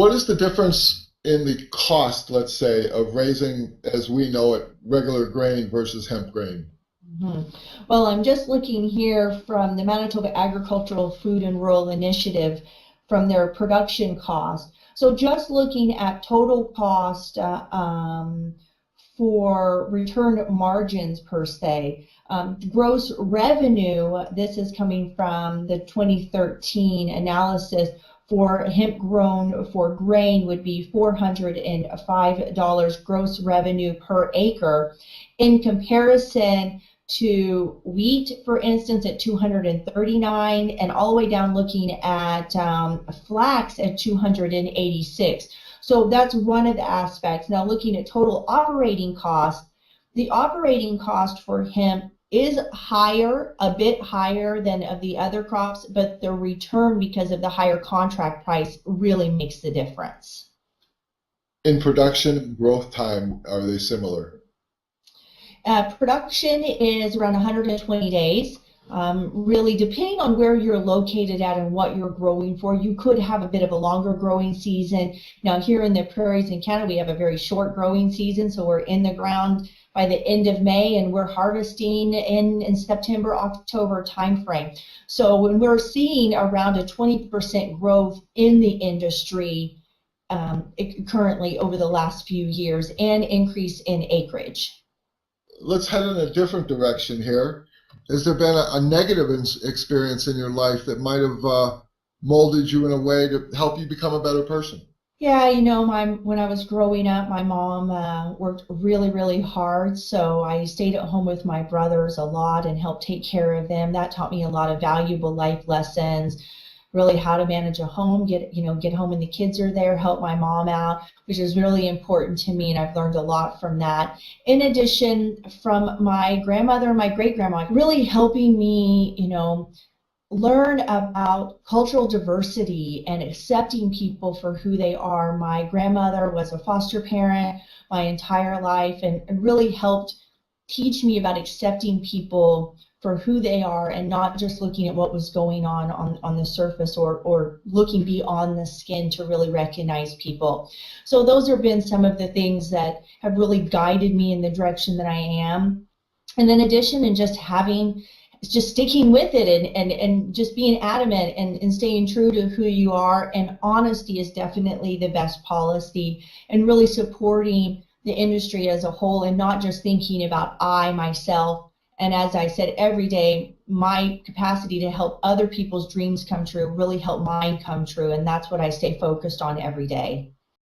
What is the difference in the cost, let's say, of raising, as we know it, regular grain versus hemp grain? Mhm. Well, I'm just looking here from the Manitoba Agricultural Food and Rural Initiative from their production cost. So just looking at total cost for return margins per se. Gross revenue, this is coming from the 2013 analysis for hemp grown for grain would be $405 gross revenue per acre in comparison to wheat, for instance, at 239, and all the way down looking at flax at 286. So that's one of the aspects. Now looking at total operating cost, the operating cost for hemp is higher, a bit higher than of the other crops, but the return because of the higher contract price really makes the difference. In production and growth time, are they similar? Production is around 120 days. Really, depending on where you're located at and what you're growing for, you could have a bit of a longer growing season. Now, here in the prairies in Canada, we have a very short growing season, so we're in the ground by the end of May, and we're harvesting in September, October timeframe. So when we're seeing around a 20% growth in the industry currently over the last few years, and increase in acreage. Let's head in a different direction here. Has there been a negative experience in your life that might have molded you in a way to help you become a better person? Yeah, when I was growing up, my mom worked really, really hard. So I stayed at home with my brothers a lot and helped take care of them. That taught me a lot of valuable life lessons, really how to manage a home, get home when the kids are there, help my mom out, which is really important to me, and I've learned a lot from that. In addition, from my grandmother and my great grandma, really helping me, learn about cultural diversity and accepting people for who they are. My grandmother was a foster parent my entire life and really helped teach me about accepting people for who they are and not just looking at what was going on the surface or looking beyond the skin to really recognize people. So those have been some of the things that have really guided me in the direction that I am. And in addition, and just sticking with it and just being adamant and staying true to who you are, and honesty is definitely the best policy, and really supporting the industry as a whole and not just thinking about myself. And as I said, every day, my capacity to help other people's dreams come true, really help mine come true. And that's what I stay focused on every day.